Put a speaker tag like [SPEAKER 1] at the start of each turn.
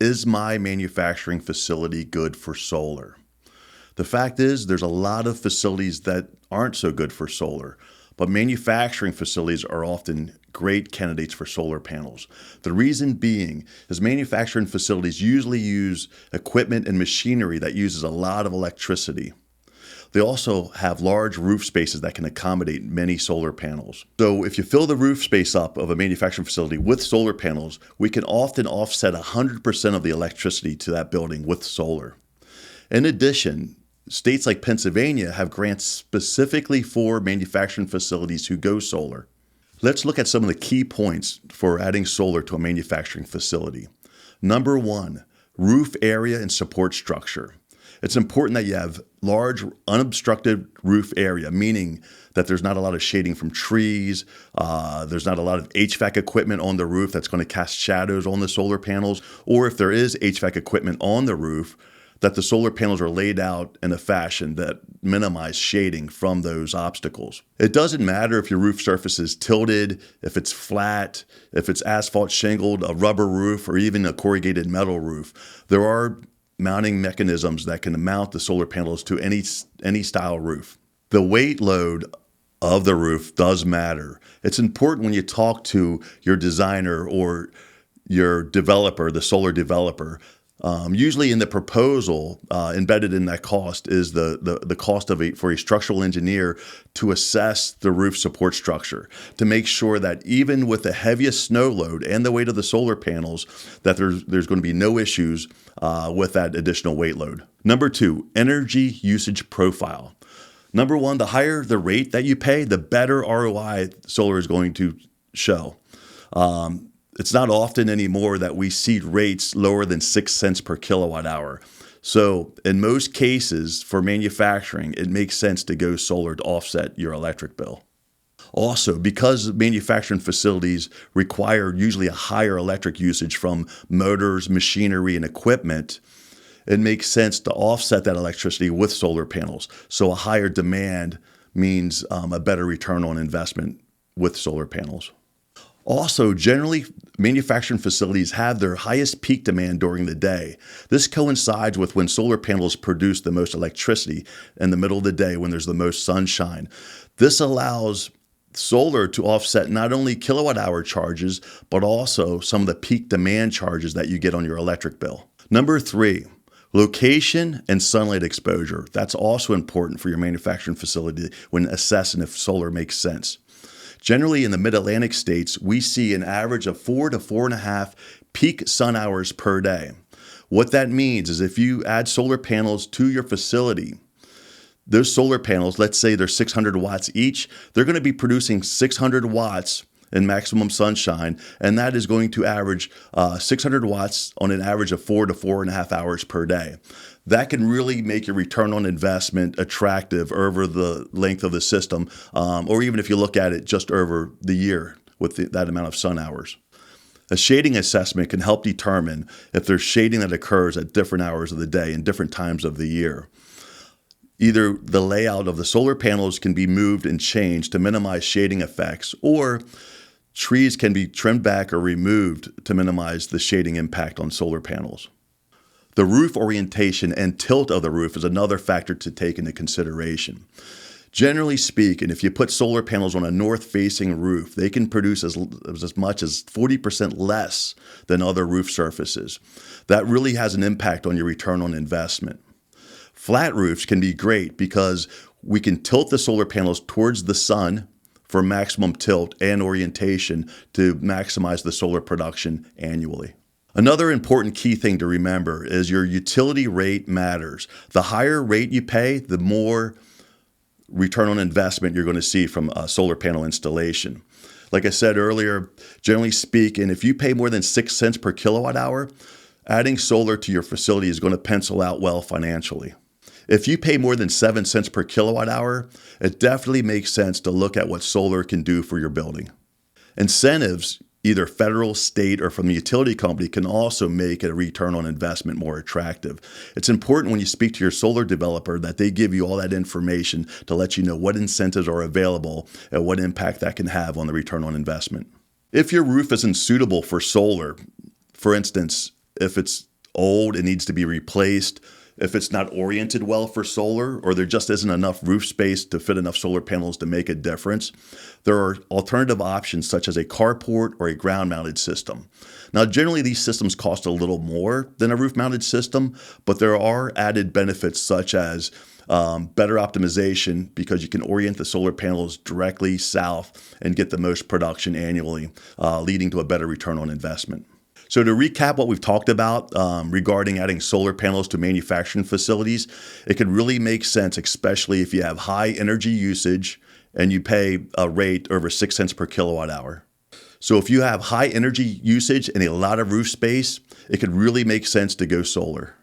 [SPEAKER 1] Is my manufacturing facility good for solar? The fact is, there's a lot of facilities that aren't so good for solar, but manufacturing facilities are often great candidates for solar panels. The reason being is manufacturing facilities usually use equipment and machinery that uses a lot of electricity. They also have large roof spaces that can accommodate many solar panels. So if you fill the roof space up of a manufacturing facility with solar panels, we can often offset 100% of the electricity to that building with solar. In addition, states like Pennsylvania have grants specifically for manufacturing facilities who go solar. Let's look at some of the key points for adding solar to a manufacturing facility. Number one, roof area and support structure. It's important that you have large unobstructed roof area, meaning that there's not a lot of shading from trees, there's not a lot of HVAC equipment on the roof that's going to cast shadows on the solar panels, or if there is HVAC equipment on the roof, that the solar panels are laid out in a fashion that minimize shading from those obstacles. It doesn't matter if your roof surface is tilted, if it's flat, if it's asphalt shingled, a rubber roof, or even a corrugated metal roof. There are mounting mechanisms that can mount the solar panels to any style roof. The weight load of the roof does matter. It's important when you talk to your designer or your developer, the solar developer. Usually in the proposal, embedded in that cost is the cost for a structural engineer to assess the roof support structure, to make sure that even with the heaviest snow load and the weight of the solar panels, that there's going to be no issues with that additional weight load. Number two, energy usage profile. Number one, the higher the rate that you pay, the better ROI solar is going to show. It's not often anymore that we see rates lower than 6 cents per kilowatt hour. So in most cases for manufacturing, it makes sense to go solar to offset your electric bill. Also, because manufacturing facilities require usually a higher electric usage from motors, machinery, and equipment, it makes sense to offset that electricity with solar panels. So a higher demand means a better return on investment with solar panels. Also, generally, manufacturing facilities have their highest peak demand during the day. This coincides with when solar panels produce the most electricity in the middle of the day when there's the most sunshine. This allows solar to offset not only kilowatt hour charges, but also some of the peak demand charges that you get on your electric bill. Number three, location and sunlight exposure. That's also important for your manufacturing facility when assessing if solar makes sense. Generally, in the mid-Atlantic states, we see an average of 4 to 4.5 peak sun hours per day. What that means is if you add solar panels to your facility, those solar panels, let's say they're 600 watts each, they're going to be producing 600 watts in maximum sunshine, and that is going to average 600 watts on an average of 4 to 4.5 hours per day. That can really make your return on investment attractive over the length of the system, or even if you look at it just over the year with that amount of sun hours. A shading assessment can help determine if there's shading that occurs at different hours of the day and different times of the year. Either the layout of the solar panels can be moved and changed to minimize shading effects, or trees can be trimmed back or removed to minimize the shading impact on solar panels. The roof orientation and tilt of the roof is another factor to take into consideration. Generally speaking, if you put solar panels on a north-facing roof, they can produce as much as 40% less than other roof surfaces. That really has an impact on your return on investment. Flat roofs can be great because we can tilt the solar panels towards the sun for maximum tilt and orientation to maximize the solar production annually. Another important key thing to remember is your utility rate matters. The higher rate you pay, the more return on investment you're going to see from a solar panel installation. Like I said earlier, generally speaking, if you pay more than 6 cents per kilowatt hour, adding solar to your facility is going to pencil out well financially. If you pay more than 7 cents per kilowatt hour, it definitely makes sense to look at what solar can do for your building. Incentives, either federal, state, or from the utility company, can also make a return on investment more attractive. It's important when you speak to your solar developer that they give you all that information to let you know what incentives are available and what impact that can have on the return on investment. If your roof isn't suitable for solar, for instance, if it's old and needs to be replaced, if it's not oriented well for solar, or there just isn't enough roof space to fit enough solar panels to make a difference, there are alternative options such as a carport or a ground-mounted system. Now, generally, these systems cost a little more than a roof-mounted system, but there are added benefits such as better optimization because you can orient the solar panels directly south and get the most production annually, leading to a better return on investment. So to recap what we've talked about regarding adding solar panels to manufacturing facilities, it could really make sense, especially if you have high energy usage and you pay a rate over 6 cents per kilowatt hour. So if you have high energy usage and a lot of roof space, it could really make sense to go solar.